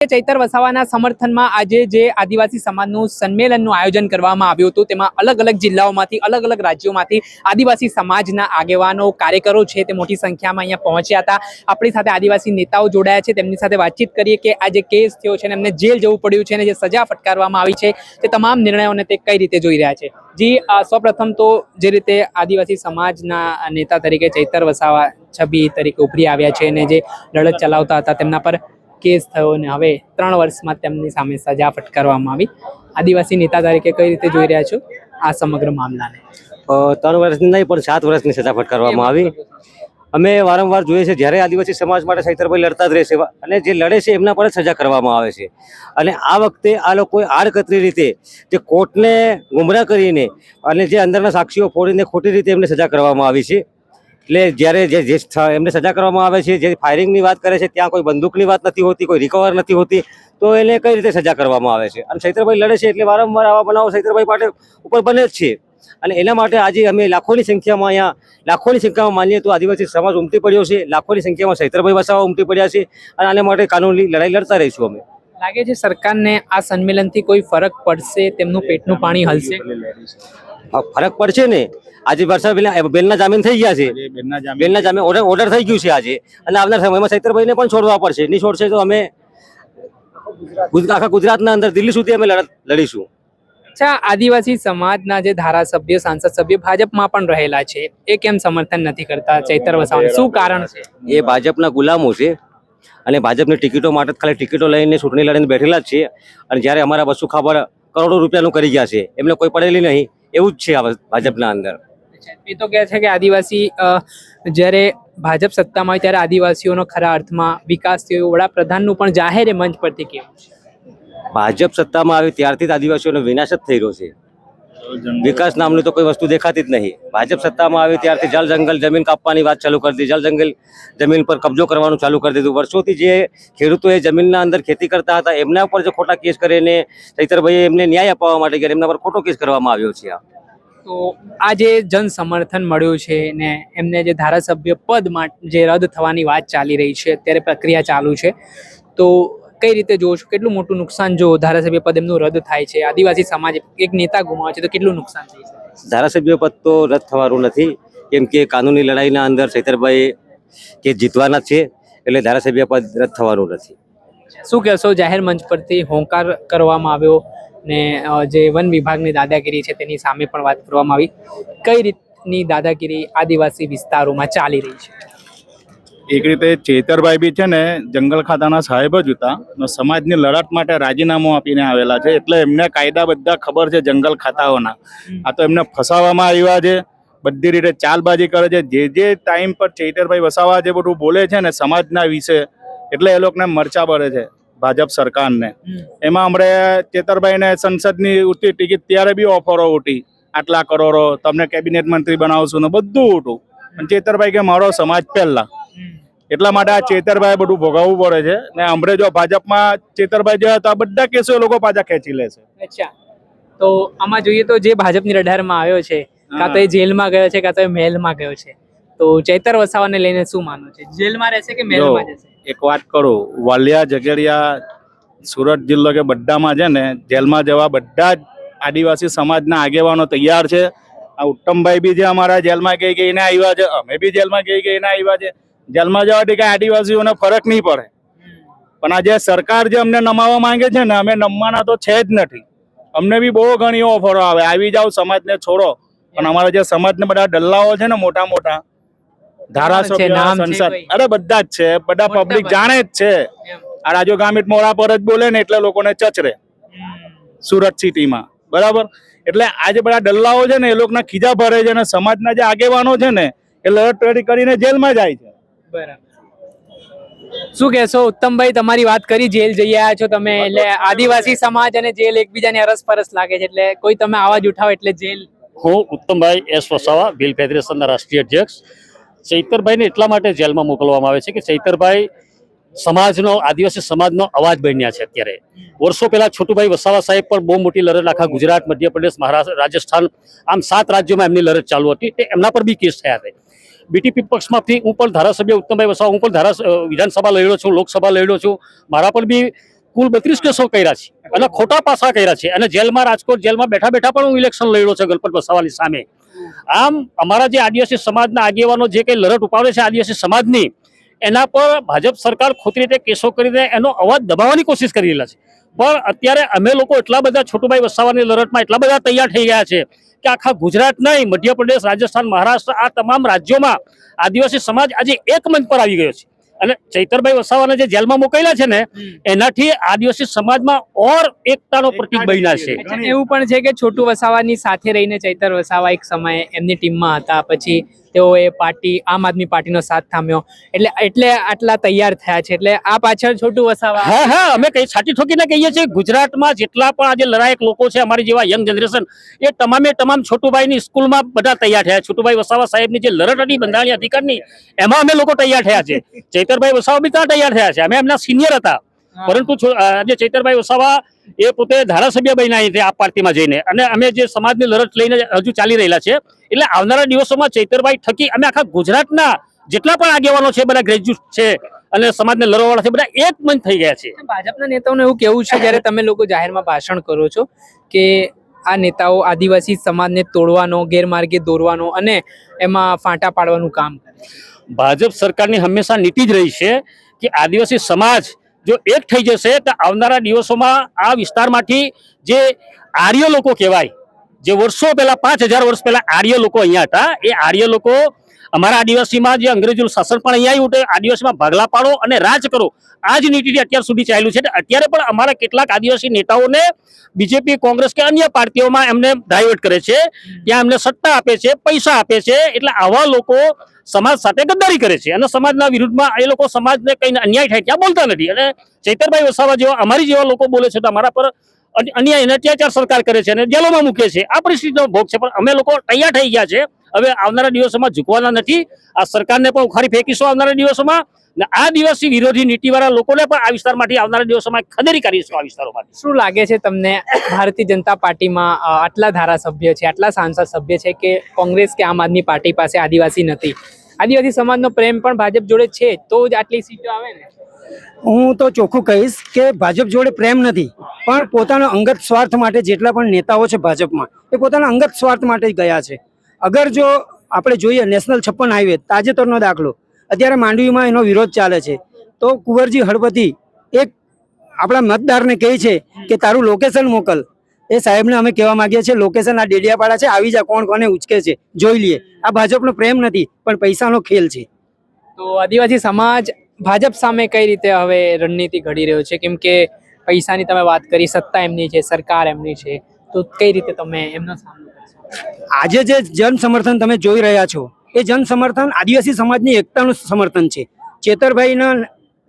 ચૈતર વસાવાના સમર્થનમાં આજે જે આદિવાસી સમાજનું સંમેલનનું આયોજન કરવામાં આવ્યું હતું, તેમાં અલગ અલગ જિલ્લાઓમાંથી, અલગ અલગ રાજ્યોમાંથી આદિવાસી સમાજના આગેવાનો, કાર્યકરો છે તે મોટી સંખ્યામાં અહીંયા પહોંચ્યા હતા. આપણી સાથે આદિવાસી નેતાઓ જોડાયા છે, તેમની સાથે વાતચીત કરીએ કે આ જે કેસ થયો છે અને એમને જેલ જવું પડ્યું છે અને જે સજા ફટકારવામાં આવી છે તે તમામ નિર્ણયોને તે કઈ રીતે જોઈ રહ્યા છે. જી, સૌપ્રથમ તો જે રીતે આદિવાસી સમાજના નેતા તરીકે ચૈતર વસાવા છબી તરીકે ઉભરી આવ્યા છે અને જે લડત ચલાવતા હતા તેમના પર કેસ થયો ને હવે 3 વર્ષમાં તેમની સામે સજા ફટકારવામાં આવી. આદિવાસી નેતા તરીકે કઈ રીતે જોઈ રહ્યા છો આ સમગ્ર મામલાને? 3 વર્ષની નહીં પણ 7 વર્ષની સજા ફટકારવામાં આવી. અમે વારંવાર જોઈએ છે જ્યારે આદિવાસી સમાજ માટે ચૈતરભાઈ લડતા જ રહેશે અને જે લડે છે એમના પર જ સજા કરવામાં આવે છે. અને આ વખતે આ લોકોએ આડકતરી રીતે જે કોર્ટને ગુમરાહ કરીને અને જે અંદરના સાક્ષીઓ ફોડીને ખોટી રીતે એમને સજા કરવામાં આવી છે. એટલે જ્યારે જે એમને સજા કરવામાં આવે છે, જે ફાયરિંગની વાત કરે છે ત્યાં કોઈ બંદૂકની વાત નથી હોતી, કોઈ રિકવર નથી હોતી, તો એને કઈ રીતે સજા કરવામાં આવે છે? અને ચૈતરભાઈ લડે છે એટલે વારંવાર આવા બનાવો ચૈતરભાઈ માટે ઉપર બને જ છે. અને એના માટે આજે અમે લાખોની સંખ્યામાં માનીએ તો આદિવાસી સમાજ ઉમટી પડ્યો છે. લાખોની સંખ્યામાં ચૈતરભાઈ વસાવા ઉમટી પડ્યા છે અને આના માટે કાનૂની લડાઈ લડતા રહીશું અમે. લાગે છે સરકારને આ સંમેલનથી કોઈ ફરક પડશે? તેમનું પેટનું પાણી હલશે? ફરક પડશે ને. આજે વર્ષા બેનના જામીન થઈ ગયા છે. બેનના જામીન ઓર્ડર થઈ ગયું છે આજે. અને આવનાર સમયમાં ચૈતરભાઈને પણ છોડવા પડશે. નહીં છોડશે તો અમે આખા ગુજરાતના અંદર દિલ્હી સુધી અમે લડીશું. અચ્છા, આદિવાસી સમાજના જે ધારાસભ્ય, સાંસદ સભ્ય ભાજપમાં પણ રહેલા છે, એ કેમ સમર્થન નથી કરતા ચૈતર વસાવાને? શું કારણ છે? એ ભાજપના ગુલામો છે અને ભાજપની ટિકિટો માટે ખાલી ટિકિટો લઈને ચૂંટણી લડીને બેઠેલા જ છે. અને જ્યારે અમારા બસુ ખાબર કરોડો રૂપિયાનું કરી ગયા છે, એમને કોઈ પડેલી નહીં, એવું જ છે આ ભાજપના અંદર. એ તો કહે છે કે આદિવાસી જ્યારે ભાજપ સત્તામાં હોય ત્યારે આદિવાસીઓનો ખરા અર્થમાં વિકાસ થયો. વડાપ્રધાનનું પણ જાહેર મંચ પરથી કહેવું છે ભાજપ સત્તામાં આવે ત્યારથી જ આદિવાસીઓનો વિનાશ જ થઈ રહ્યો છે. વિકાસ નામની તો કોઈ વસ્તુ દેખાતી જ નહીં. ભાજપ સત્તામાં આવે ત્યારથી જળ જંગલ જમીન કાપવાની વાત ચાલુ કરી દીધી, જળ જંગલ જમીન પર કબજો કરવાનું ચાલુ કરી દીધું. વર્ષોથી જે ખેડૂતો એ જમીનના અંદર ખેતી કરતા હતા એમના ઉપર જે ખોટા કેસ કરીને ચૈતરભાઈએ એમને ન્યાય અપાવવા માટે ગયા, એમના પર ખોટો કેસ કરવામાં આવ્યો છે. તો આ જે જન સમર્થન મળ્યું છે ને એમને જે ધારાસભ્ય પદ જે રદ થવાની વાત ચાલી રહી છે, અત્યારે પ્રક્રિયા ચાલુ છે, તો કઈ રીતે જોવો છો? કેટલું મોટું નુકસાન જો ધારાસભ્ય પદ એમનું રદ થાય છે, આદિવાસી સમાજ એક નેતા ગુમાવે છે, તો કેટલું નુકસાન થઈ શકે? ધારાસભ્ય પદ તો રદ થવાનું નથી, કેમ કે કાનૂની લડાઈના અંદર ચૈતરભાઈ કે જીતવાના છે, એટલે ધારાસભ્ય પદ રદ થવાનું નથી. શું કહેશો? જાહેર મંચ પરથી હોંકાર કરવામાં આવ્યો ને જે વન વિભાગની દાદાગીરી છે તેની સામે પણ વાત કરવામાં આવી. કઈ રીતની દાદાગીરી આદિવાસી વિસ્તારોમાં ચાલી રહી છે? એક રીતે ચૈતરભાઈ બી છે ને જંગલ ખાતાના સાહેબ જ હતા, સમાજની લડત માટે રાજીનામું આપીને આવેલા છે, એટલે એમને કાયદા બધા ખબર છે જંગલ ખાતાઓના. આ તો એમને ફસાવવામાં આવ્યા છે, બધી રીતે ચાલબાજી કરે છે. જે ટાઈમ પર ચૈતરભાઈ વસાવા જે બધું બોલે છે ને સમાજના વિશે, એટલે એ લોકોને મરચા પડે છે ભાજપ સરકારને. એમાં હમણાં ચૈતરભાઈને સંસદની ઉઠી ટિકિટ ત્યારે બી ઓફરો ઉઠી, આટલા કરોડો તમને કેબિનેટ મંત્રી બનાવશું ને બધું ઉઠું. પણ ચૈતરભાઈ કે મારો સમાજ પહેલા, એટલા માટે આ ચૈતરભાઈ બધું ભોગવવું પડે છે. ને હમણાં જો ભાજપમાં ચૈતરભાઈ જે હતા બધા કેસો એ લોકો પાછા ખેંચી લે છે. અચ્છા, તો આમાં જોઈએ તો જે ભાજપની રડારમાં આવ્યો છે, કાં તો એ જેલમાં ગયો છે, કાં તો એ મહેલમાં ગયો છે, તો ચૈતર વસાવાને લઈને શું માનવું છે? જેલમાં રહેશે કે મહેલમાં જશે? એક વાત કરું, વાલિયા, ઝઘડિયા, સુરત જિલ્લો કે બધામાં છે ને જેલમાં જવા બધા જ આદિવાસી સમાજના આગેવાનો તૈયાર છે. આ ઉત્તમભાઈ બી જે અમારા જેલમાં ગઈ ગઈને આવ્યા છે, અમે બી જેલમાં ગઈ ગઈને આવ્યા છે. જેલમાં જવાથી કઈ આદિવાસીઓને ફરક નહીં પડે. પણ આ જે સરકાર જે અમને નમાવા માંગે છે ને, અમે નમવાના તો છે જ નથી. અમને બી બહુ ઘણી ઓફરો આવે, આવી જાવ સમાજને છોડો. પણ અમારા જે સમાજને બધા ડલ્લાઓ છે ને મોટા મોટા ધારાસભ્ય, સંસદ, અરે બધા જ છે, બધા પબ્લિક જાણે જ છે. આ રાજુ ગામિત મોડા પર જ બોલે ને એટલે લોકોને ચચરે સુરત સિટીમાં, બરાબર. એટલે આ જે બધા ડલ્લાઓ છે ને એ લોકોના ખીજા ભરે છે, અને સમાજના જે આગેવાનો છે ને એ લડત કરીને જેલમાં જાય છે. બરાબર. શું કહેશો ઉત્તમભાઈ? તમારી વાત કરી, જેલ જઈ આવ્યા છો તમે, એટલે આદિવાસી સમાજ અને જેલ એકબીજાને અરસપરસ લાગે છે, એટલે કોઈ તમે અવાજ ઉઠાવો એટલે જેલ. હું ઉત્તમભાઈ એસ વસાવા, ભીલ ફેડરેશનના રાષ્ટ્રીય અધ્યક્ષ. ચૈતરભાઈને એટલા માટે જેલમાં મોકલવામાં આવે છે કે ચૈતરભાઈ સમાજનો, આદિવાસી સમાજનો અવાજ બન્યા છે. અત્યારે વર્ષો પહેલા છોટુભાઈ વસાવા સાહેબ પણ બહુ મોટી લડત આખા ગુજરાત, મધ્યપ્રદેશ, મહારાષ્ટ્ર, રાજસ્થાન, આમ 7 રાજ્યોમાં એમની લડત ચાલુ હતી. એમના પર બી કેસ થયા હતા. બીટીપી પક્ષમાંથી હું પણ ધારાસભ્ય ઉત્તમભાઈ વસાવા, હું પણ વિધાનસભા લડ્યો છું, લોકસભા લડ્યો છું. મારા પર બી કુલ 32 કેસો કર્યા છે અને ખોટા પાસા કર્યા છે અને જેલમાં રાજકોટ જેલમાં બેઠા બેઠા પણ હું ઇલેક્શન લડ્યો છે ગણપત વસાવાની સામે. આમ અમારા જે આદિવાસી સમાજના આગેવાનો જે કઈ લડત ઉપાડે છે આદિવાસી સમાજની, એના પર ભાજપ સરકાર ખોટી રીતે કેસો કરીને એનો અવાજ દબાવવાની કોશિશ કરી રહેલા છે. પણ અત્યારે અમે લોકો એટલા બધા છોટુભાઈ વસાવાની લડતમાં એટલા બધા તૈયાર થઈ ગયા છે કે આખા ગુજરાત નહીં, મધ્યપ્રદેશ, રાજસ્થાન, મહારાષ્ટ્ર આ તમામ રાજ્યોમાં આદિવાસી સમાજ આજે એક મંચ પર આવી ગયો છે. અને ચૈતરભાઈ વસાવાને જે જેલમાં મોકલ્યા છે ને, એનાથી આદિવાસી સમાજમાં ઓર એકતાનો પ્રતીક બન્યા છે. એવું પણ છે કે છોટુ વસાવાની સાથે રહીને ચૈતર વસાવા એક સમયે એમની ટીમમાં હતા, પછી તેઓએ પાર્ટી આમ આદમી પાર્ટીનો સાથ થામ્યો, એટલે આટલા તૈયાર થયા છે. એટલે આ પાછળ છોટુ વસાવા. હા, અમે કઈ છાતી ઠોકીને કહીએ છીએ, ગુજરાતમાં જેટલા પણ આજે લડાયક લોકો છે અમારી જેવા યંગ જનરેશન, એ તમામ છોટુભાઈની સ્કૂલમાં બધા તૈયાર થયા. છોટુભાઈ વસાવા સાહેબની જે લડત હતી બંધારણીય અધિકારની, એમાં અમે લોકો તૈયાર થયા છે. ચૈતરભાઈ વસાવા બી ત્યાં તૈયાર થયા છે, અમે એમના સિનિયર હતા. પરંતુ આજે ચૈતરભાઈ વસાવા એ પોતે ધારાસભ્ય બન્યા છે આ પાર્ટીમાં જઈને, અને અમે જે સમાજની લડત લઈને હજુ ચાલી રહેલા છે. એટલે આવનારા દિવસોમાં ચૈતરભાઈ થકી અમે આખા ગુજરાતના જેટલા પણ આગેવાનો છે, બધા ગ્રેજ્યુએટ છે અને સમાજને લડવાવાળા છે, બધા એક મંચ થઈ ગયા છે. ભાજપના નેતાઓને એવું કેવું છે જ્યારે તમે લોકો જાહેરમાં ભાષણ કરો છો કે આ નેતાઓ આદિવાસી સમાજને તોડવાનો, ગેરમાર્ગે દોરવાનો અને એમાં ફાંટા પાડવાનું કામ કરે. ભાજપ સરકારની હંમેશા નીતિ જ રહી છે કે આદિવાસી સમાજ જો એક થઈ જશે તો આવનારા દિવસોમાં આ વિસ્તારમાંથી જે આર્ય લોકો કહેવાય, જે વર્ષો પહેલા 5000 વર્ષ પહેલા આર્ય લોકો અહીંયા હતા, એ આર્ય લોકો અમારા આદિવાસીમાં જે અંગ્રેજોનું શાસન પણ અહીંયા આવ્યું, આદિવાસીમાં ભાગલા પાડો અને રાજ કરો, આ જ નીતિથી અત્યાર સુધી ચાલ્યું છે. અત્યારે પણ અમારા કેટલાક આદિવાસી નેતાઓને બીજેપી, કોંગ્રેસ કે અન્ય પાર્ટીઓમાં એમને ડાયવર્ટ કરે છે, ત્યાં એમને સત્તા આપે છે, પૈસા આપે છે. એટલે આવા લોકો સમાજ સાથે ગદ્દારી કરે છે અને સમાજના વિરુદ્ધમાં એ લોકો સમાજને કઈ અન્યાય થાય ત્યાં બોલતા નથી. અને ચૈતરભાઈ વસાવા જેવા અમારી જેવા લોકો બોલે છે તો અમારા પર અન્યાય અને અત્યાચાર સરકાર કરે છે અને જેલોમાં મૂકે છે. આ પરિસ્થિતિનો ભોગ છે, પણ અમે લોકો તૈયાર થઈ ગયા છે. હવે આવનારા દિવસોમાં ઝૂકવાના નથી. આ સરકારને પણ ઉખાડી ફેંકીશું આવનારા દિવસોમાં, અને આદિવાસી વિરોધી નીતિવાળા લોકોને પણ આ વિસ્તારમાંથી આવનારા દિવસોમાં ખદેરી કરીશું. આ વિસ્તારોમાંથી શું લાગે છે તમને, ભારતીય જનતા પાર્ટીમાં આટલા ધારાસભ્ય છે, આટલા સાંસદ સભ્ય છે કે કોંગ્રેસ કે આમ આદમી પાર્ટી પાસે આદિવાસી નથી? આદિવાસી સમાજનો પ્રેમ પણ ભાજપ જોડે છે તો જ આટલી સીટો આવે ને. હું તો ચોખ્ખું કહીશ કે ભાજપ જોડે પ્રેમ નથી, પણ પોતાના અંગત સ્વાર્થ માટે જેટલા પણ નેતાઓ છે ભાજપમાં, એ પોતાના અંગત સ્વાર્થ માટે જ ગયા છે. અગર જો આપણે જોઈએ નેશનલ 56 હાઈવે, તાજેતરનો દાખલો, અત્યારે માંડવીમાં એનો વિરોધ ચાલે છે, તો કુંવરજી હળપતિ એક આપણા મતદારને કહે છે કે તારું લોકેશન મોકલ. એ સાહેબને અમે કહેવા માંગીએ છીએ, લોકેશન આ ડેડિયાપાડા છે, આવી જા, કોણ કોને ઉચકે છે જોઈ લઈએ. આ ભાજપનો પ્રેમ નથી, પણ પૈસાનો ખેલ છે. તો આદિવાસી સમાજ ભાજપ સામે કઈ રીતે હવે રણનીતિ ઘડી રહ્યો છે? કેમ કે પૈસાની તમે વાત કરી, સત્તા એમની છે, સરકાર એમની છે, તો કઈ રીતે તમે એમનો સામનો કરશો? આજે જે જન સમર્થન તમે જોઈ રહ્યા છો, એ જન સમર્થન આદિવાસી સમાજની એકતાનું સમર્થન છે. ચેતરભાઈના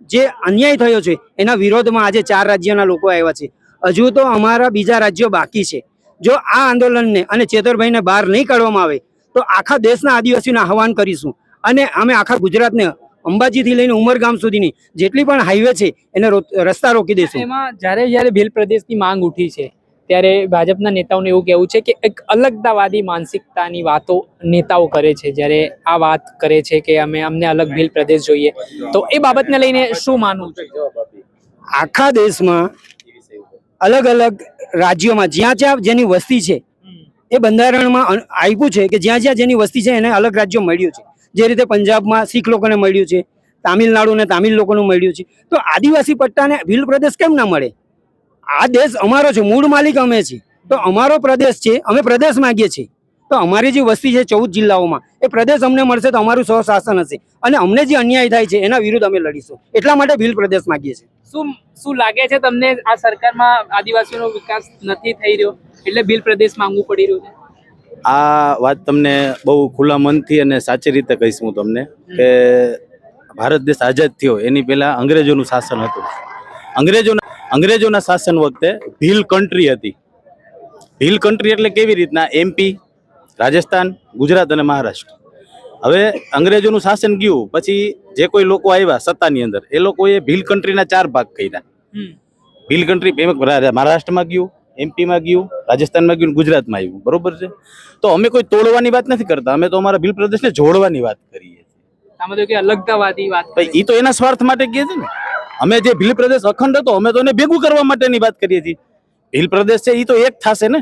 જે અન્યાય થયો છે એના વિરોધમાં આજે 4 રાજ્યના લોકો આવ્યા છે. હજુ તો અમારા બીજા રાજ્યો બાકી છે. જો આ આંદોલનને અને ચેતરભાઈને બહાર નહીં કાઢવામાં આવે તો આખા દેશના આદિવાસીઓને આહવાન કરીશું, અને અમે આખા ગુજરાતને અંબાજીથી લઈને ઉમરગામ સુધીની જેટલી પણ હાઈવે છે એને રસ્તા રોકી દઈશું. એમાં જ્યારે ભીલ પ્રદેશની માંગ ઉઠી છે ત્યારે ભાજપના નેતાઓને એવું કહેવું છે કે એક અલગતાવાદી માનસિકતાની વાતો નેતાઓ કરે છે, જ્યારે આ વાત કરે છે કે અમને અલગ ભીલ પ્રદેશ જોઈએ, તો એ બાબતને લઈને શું માનવું છે? આખા દેશમાં અલગ અલગ રાજ્યોમાં જ્યાં જ્યાં જેની વસ્તી છે એ બંધારણમાં આપ્યું છે કે જ્યાં જ્યાં જેની વસ્તી છે એને અલગ રાજ્યો મળ્યું છે. જે રીતે પંજાબમાં શીખ લોકોને મળ્યું છે, તામિલનાડુને તામિલ લોકોનું મળ્યું છે, તો આદિવાસી પટ્ટાને ભીલ પ્રદેશ કેમ ના મળે? આ દેશ અમારો છે, મૂળ માલિક અમે છીએ, તો અમારો પ્રદેશ છે, અમે પ્રદેશ માંગીએ છીએ. તો અમારી જે વસ્તી છે 14 જિલ્લાઓમાં, એ પ્રદેશ અમને મળશે તો અમારું સ્વશાસન હશે, અને અમને જે અન્યાય થાય છે એના વિરુદ્ધ અમે લડીશું. એટલા માટે ભીલ પ્રદેશ માંગીએ છીએ. શું લાગે છે તમને, આ સરકારમાં આદિવાસીનો વિકાસ નથી થઈ રહ્યો એટલે ભીલ પ્રદેશ માંગવું પડી રહ્યું છે? આ વાત તમને બહુ ખુલ્લા મનથી અને સાચી રીતે કહીશ હું તમને કે ભારત દેશ આઝાદ થયો એની પહેલા અંગ્રેજોનું શાસન હતું. અંગ્રેજોના શાસન વખતે ભીલ કન્ટ્રી હતી. ભીલ કન્ટ્રી એટલે કેવી રીતના? MP, રાજસ્થાન, ગુજરાત અને મહારાષ્ટ્ર. હવે અંગ્રેજોનું શાસન ગયું પછી જે કોઈ લોકો આવ્યા સત્તાની અંદર, એ લોકોએ ભીલ કન્ટ્રીના 4 ભાગ કર્યા. ભીલ કન્ટ્રી મહારાષ્ટ્રમાં ગયું, MP માં ગયું, રાજસ્થાનમાં ગયું, ગુજરાતમાં આવ્યું. બરોબર છે? તો અમે કોઈ તોડવાની વાત નથી કરતા, અમે તો અમારા ભીલ પ્રદેશને જોડવાની વાત કરીએ છીએ. આમાં તો કે અલગતાવાદી વાત, એ તો એના સ્વાર્થ માટે કહે છે ને. અમે જે ભીલ પ્રદેશ અખંડ હતો અમે તો એને ભેગું કરવા માટેની વાત કરીએ છીએ. ભીલ પ્રદેશ છે એ તો એક થશે ને.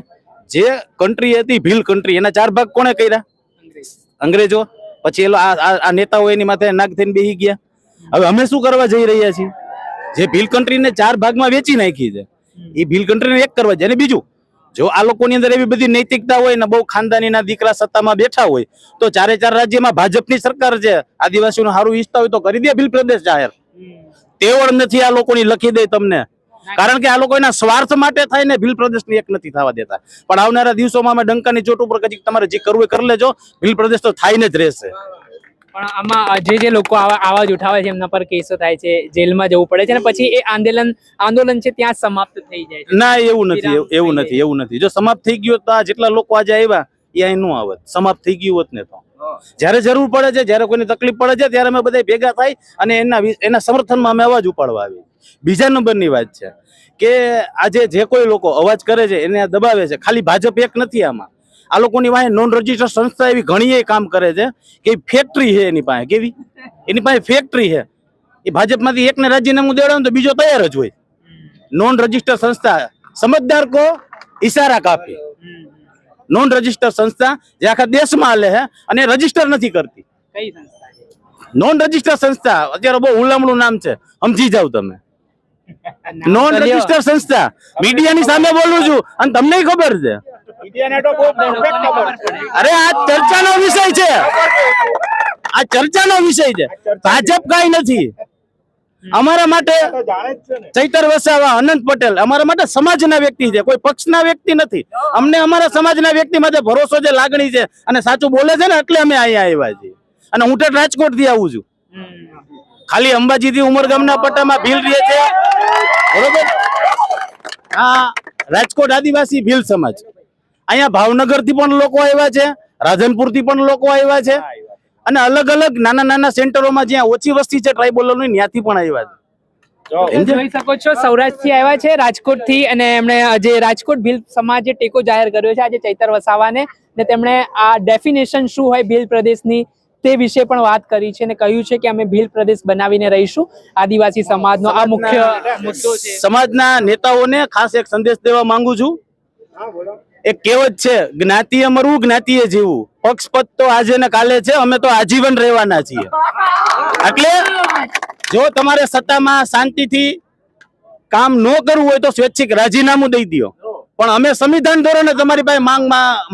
જે કન્ટ્રી હતી ભીલ કન્ટ્રી એના 4 ભાગ કોણે કર્યા? અંગ્રેજો. પછી આ નેતાઓ એની માથે નાગ થઈને બેસી ગયા. હવે અમે શું કરવા જઈ રહ્યા છીએ? જે ભીલ કન્ટ્રીને 4 ભાગમાં વેચી નાખી છે એ ભીલ કન્ટ્રીને એક કરવા જાય. અને બીજું, જો આ લોકોની અંદર એવી બધી નૈતિકતા હોય ને બહુ ખાનદાનીના દીકરા સત્તામાં બેઠા હોય તો 4 રાજ્યમાં ભાજપની સરકાર છે, આદિવાસીનું સારું ઈચ્છતા હોય તો કરી દે ભીલ પ્રદેશ જાહેર. તેવડ નથી આ લોકોની, લખી દે તમને. કારણ કે આ લોકો એના સ્વાર્થ માટે થાય ને ભીલ પ્રદેશને એક નથી થવા દેતા. પણ આવનારા દિવસોમાં અમે ડંકાની ચોટ ઉપર કદી તમારે જે કરવું એ કરી લેજો, ભીલ પ્રદેશ તો થાઈને જ રહેશે. પણ આમાં જે લોકો આવાજ ઉઠાવે છે એમના પર કેસો થાય છે, જેલમાં જવું પડે છે અને પછી એ આંદોલન છે ત્યાં સમાપ્ત થઈ જાય છે. ના, એવું નથી. જો સમાપ્ત થઈ ગયો તો આ જેટલા લોકો આજે આવ્યા એ અહીં નું આવત. સમાપ્ત થઈ ગયું હોત ને તો જ્યારે જરૂર પડે છે, જ્યારે કોઈની તકલીફ પડે છે ત્યારે અમે બધા ભેગા થાય અને એના સમર્થનમાં અમે અવાજ ઉપાડવા આવી. બીજા નંબરની વાત છે કે આજે જે કોઈ લોકો અવાજ કરે છે એને દબાવે છે. ખાલી ભાજપ એક નથી આમાં. આ લોકોની પાસે નોન રજિસ્ટર સંસ્થા એવી ઘણી કામ કરે છે કે ફેક્ટરી છે એની પાસે. કેવી? એની પાસે ફેક્ટરી છે. એ ભાજપમાંથી એકને રાજીનામું દેવડાવે તો બીજો તૈયાર જ હોય. નોન રજિસ્ટર સંસ્થા, સમજદાર કો ઈશારા કાફી. નોન રજિસ્ટર સંસ્થા જે આખા દેશમાં હાલે છે અને રજિસ્ટર નથી કરતી. કઈ સંસ્થા છે? નોન રજિસ્ટર સંસ્થા અત્યારે બહુ હુલામણું નામ છે, સમજી જાવ તમે. નોન રજિસ્ટર સંસ્થા. મીડિયાની સામે બોલું છું અને તમને ખબર છે. અરે આ ચર્ચાનો વિષય છે. આ ચર્ચાનો વિષય છે. ભાજપ કાંઈ નથી અમારા માટે. ચૈતર વસાવા, અનંત પટેલ અમારા માટે સમાજના વ્યક્તિ છે, કોઈ પક્ષના વ્યક્તિ નથી. અમને અમારા સમાજના વ્યક્તિ માટે ભરોસો છે, લાગણી છે અને સાચું બોલે છે ને એટલે અમે અહીંયા આવ્યા છીએ. અને હું તો રાજકોટ થી આવું છું. ખાલી અંબાજી થી ઉમરગામના પટ્ટામાં ભીલ રહે છે, બરોબર? આ રાજકોટ આદિવાસી ભીલ સમાજ. અહીંયા ભાવનગર થી પણ લોકો આવ્યા છે, રાધનપુર થી પણ લોકો આવ્યા છે અને અલગ અલગ નાના સેન્ટરોમાં જ્યાં ઓછી વસ્તી છે ટ્રાઇબલોની ત્યાંથી પણ આવ્યા છે. જોઈ શકો છો સૌરાષ્ટ્ર થી આવ્યા છે, રાજકોટ થી, અને એમણે જે રાજકોટ ભીલ સમાજે ટેકો જાહેર કર્યો છે આજે ચૈતર વસાવાને, ને તેમણે આ ડેફિનેશન શું હોય ભીલ પ્રદેશની તે વિશે પણ વાત કરી છે અને કહ્યું છે કે અમે ભીલ પ્રદેશ બનાવીને રહીશું. આદિવાસી સમાજનો આ મુખ્ય મુદ્દો છે. સમાજના નેતાઓને ખાસ એક સંદેશ દેવા માંગુ છું. એક કહેવત છે, જ્ઞાતિએ મરવું જ્ઞાતિએ જીવવું. પક્ષપત તો આજે ને કાલે છે, અમે તો આજીવન રહેવાના છીએ. એટલે જો તમારે સત્તામાં શાંતિથી કામ ન કરવું હોય તો સ્વૈચ્છિક રાજીનામું દઈ દો. પણ અમે સંવિધાન ધોરણે તમારી પાસે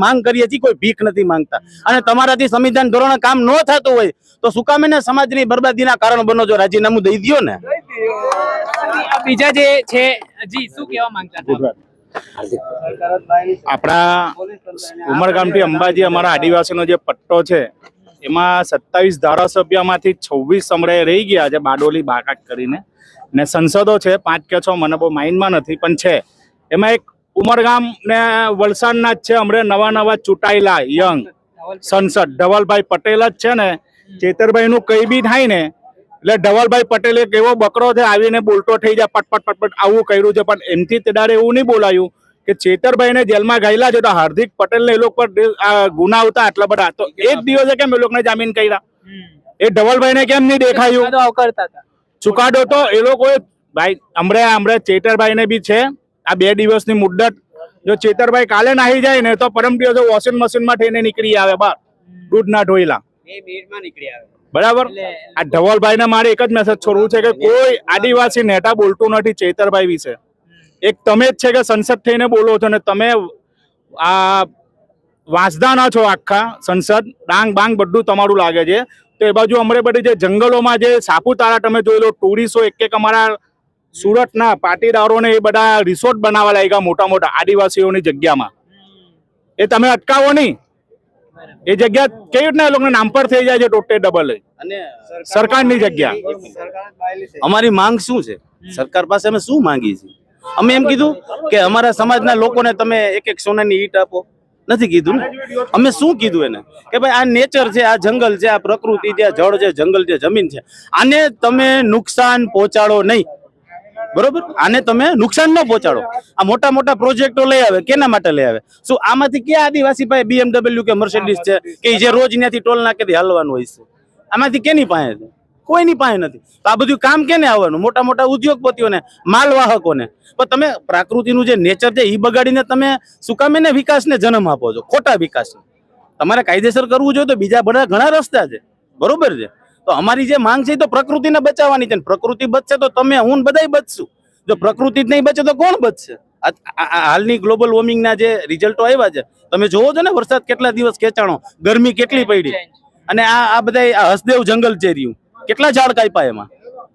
માંગ કરીએ છીએ, કોઈ ભીખ નથી માંગતા. અને તમારાથી સંવિધાન ધોરણે કામ ન થતું હોય તો શું કામ એને સમાજની બરબાદીના કારણ બનો? જો રાજીનામું દઈ દો ને. બીજા જે છે જી શું કહેવા માંગતા હતા? આપણા ઉમરગામ થી અંબાજી અમારા આદિવાસીનો જે પટ્ટો છે એમાં 27 ધારાસભ્યમાંથી 26 હમણાં રહી ગયા છે, બારડોલી બાકાત કરીને. ને સંસદો છે 5 કે 6, મને બહુ માઇન્ડમાં નથી પણ છે. એમાં એક ઉમરગામ ને વલસાડના જ છે હમણાં નવા ચૂંટાયેલા યંગ સંસદ ધવલભાઈ પટેલ જ છે ને. ચેતરભાઈ નું કઈ બી થાય ને એટલે ધવલભાઈ પટેલ એક એવો બકરો છે, આવીને બોલતો થઈ જાય પટપટ આવું કર્યું છે. પણ એમથી તેડારે એવું નહીં બોલાયું કે ચેતરભાઈને જેલમાં ગયેલા છે તો હાર્દિક પટેલને એ લોકો પર ગુના આવતા આટલા બધા, તો એક દિવસે કેમ એ લોકોને જામીન કર્યા? એ ધવલભાઈને કેમ નહીં દેખાયું? ચુકાદો તો એ લોકોએ ભાઈ હમણાં ચેતરભાઈને બી છે આ 2 દિવસની મુદ્દત. જો ચેતરભાઈ કાલે નાહી જાય ને તો પરમ દિવસે વોશિંગ મશીનમાં થઈને નીકળી આવે બહાર, દૂધ ના ઢોઈલા. બરાબર. આ ધવલભાઈ ને મારે એક જ મેસેજ છોડવું છે કે કોઈ આદિવાસી નેતા બોલતું નથી ચેતરભાઈ વિશે. એક તમે જ છે કે સંસદ થઈને બોલો છો ને તમે આ વાંસદાના છો. આખા સંસદ ડાંગ બાંગ બધું તમારું લાગે છે. તો એ બાજુ અમારે બધી જે જંગલોમાં જે સાપુતારા તમે જોઈ લો, ટુરિસ્ટો એક અમારા સુરતના પાટીદારોને એ બધા રિસોર્ટ બનાવવા લાગ્યા મોટા આદિવાસીઓની જગ્યામાં. એ તમે અટકાવો નહીં. એ જગ્યા કેવી રીતના એ લોકોના નામ પર થઈ જાય છે ટોટલ ડબલ. અને સરકારની જગ્યા. અમારી માંગ શું છે? સરકાર પાસે અમે શું માંગીએ છીએ? અમે એમ કીધું કે અમારા સમાજના લોકોને તમે એક સોનાની ઈંટ આપો? નથી કીધું ને. અમે શું કીધું એને કે ભાઈ આ નેચર છે, આ જંગલ છે, આ પ્રકૃતિ છે, જળ છે, જંગલ છે, જમીન છે, આને તમે નુકસાન પહોંચાડો નહીં. બરોબર? આને તમે નુકસાન ન પહોંચાડો. આ મોટા પ્રોજેક્ટો લઈ આવે, કેના માટે લઈ આવે? શું આમાંથી ક્યાં આદિવાસી પાસે BMW કે મર્સિડીઝ છે કે જે રોજ ત્યાંથી ટોલ નાકેથી હાલવાનું હોય છે? આમાંથી કેની પાસે છે? કોઈની પાસે નથી. તો આ બધું કામ કેને આવવાનું? મોટા મોટા ઉદ્યોગપતિઓને, માલવાહકોને. પણ તમે પ્રકૃતિનું જે નેચર છે એ બગાડીને તમે શું કામ એને વિકાસને જન્મ આપો છો? ખોટા વિકાસને. તમારે કાયદેસર કરવું જોઈએ તો બીજા બધા ઘણા રસ્તા છે, બરોબર છે. તો અમારી જે માંગ છે એ તો પ્રકૃતિને બચાવવાની છે. પ્રકૃતિ બચશે તો તમે હું બધાય બચશું. જો પ્રકૃતિ જ નહીં બચે તો કોણ બચશે? હાલની ગ્લોબલ વોર્મિંગના જે રિઝલ્ટો આવ્યા છે તમે જોવો છો ને, વરસાદ કેટલા દિવસ ખેંચાણો, ગરમી કેટલી પડી, અને આ બધા હસદેવ જંગલ છે રહ્યું, કેટલા ઝાડ કાપ્યા એમાં,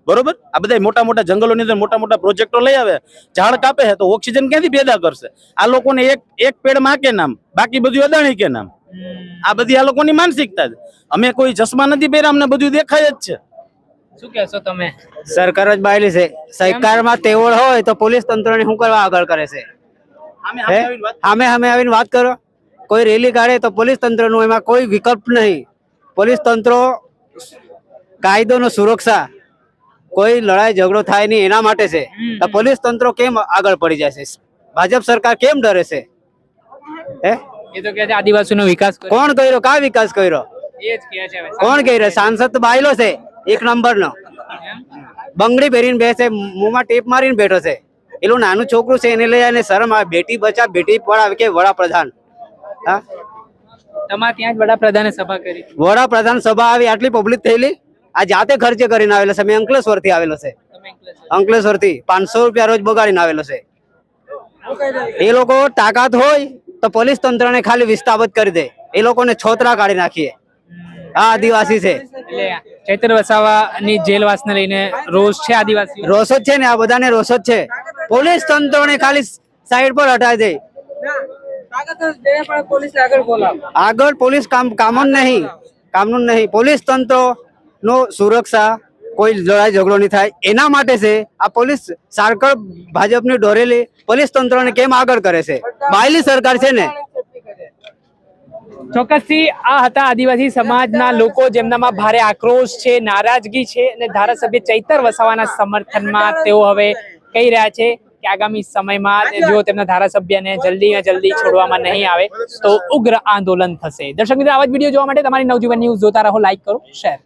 બરોબર. આ બધા મોટા મોટા જંગલોની અંદર મોટા મોટા પ્રોજેક્ટો લઈ આવે, ઝાડ કાપે છે તો ઓક્સિજન ક્યાંથી પેદા કરશે? આ લોકોને એક પેડ માં કે નામ, બાકી બધું અદાણી કે નામ. આ બધી આ લોકોની માનસિકતા છે. અમે કોઈ ચશ્મા નથી પહેર્યા, અમને બધું દેખાય જ છે. શું કહેશો તમે? સરકાર જ બાયલી છે. સરકારમાં તેવડ હોય તો પોલીસ તંત્રને શું કરવા આગળ કરે છે? સામે આવીને વાત કરો. કોઈ રેલી કાઢે તો પોલીસ તંત્રનું એમાં કોઈ વિકલ્પ નહીં. પોલીસ તંત્ર કાયદોનો સુરક્ષા, કોઈ લડાઈ ઝઘડો થાય નહીં એના માટે છે. તો પોલીસ તંત્ર કેમ આગળ પડી જાય છે? ભાજપ સરકાર કેમ ડરે છે? હે, એ તો કહે છે આદિવાસીનો વિકાસ કર્યો. કોણ કર્યો? કા વિકાસ કર્યો? એ જ કહે છે હવે. કોણ કહી રહ્યો? સાંસદ તો બાયલો છે, 1 નંબરનો. બંગડી પહેરીને બેસે, મોંમાં ટેપ મારીને બેઠો છે. એલું નાનું છોકરું છે એને લઈ અને શરમ આવે. બેટી બચાવ બેટી પઢાવ કે વડાપ્રધાન. હા, તમારે ત્યાં જ વડાપ્રધાને સભા કરી. વડાપ્રધાન સભા આવી, આટલી પબ્લિક થયેલી. આ જાતે ખર્ચે કરીને આવેલો છે. મેં અંકલેશ્વર થી આવેલો છે. અંકલેશ્વર થી 500 રૂપિયા રોજ બગાડીને આવેલો છે. એ લોકો તાકાત હોય તો પોલીસ તંત્રને ખાલી વિસ્થાપિત કરી દે. એ લોકોને છોતરા કાઢી નાખીએ. આ આદિવાસી છે. એટલે ચૈતર વસાવાની જેલવાસને લઈને રોષ છે આદિવાસી. રોષ જ છે ને, આ બધાને રોષ જ છે. પોલીસ તંત્રને ખાલી સાઈડ પર હટાવી દે. આગળ પોલીસ કામનું નહીં. પોલીસ તંત્ર નો સુરક્ષા, કોઈ લડાઈ ઝઘડો નહીં થાય એના માટે છે. આ પોલીસ સરકાર ભાજપની દોરેલી પોલીસ તંત્રને કેમ આગળ કરે છે? બાયલી સરકાર છે ને. ચોક્કસથી આ હતા આદિવાસી સમાજના લોકો જેમનામાં ભારે આક્રોશ છે, નારાજગી છે, અને ધારાસભ્ય ચૈતર વસાવાના સમર્થનમાં તેઓ હવે કહી રહ્યા છે કે આગામી સમયમાં જો તેમના ધારાસભ્યને જલ્દી છોડવામાં નહીં આવે તો ઉગ્ર આંદોલન થશે. દર્શક મિત્રો, આવા જ વિડીયો જોવા માટે તમારી નવજીવન ન્યૂઝ જોતા રહો, લાઈક કરો, શેર.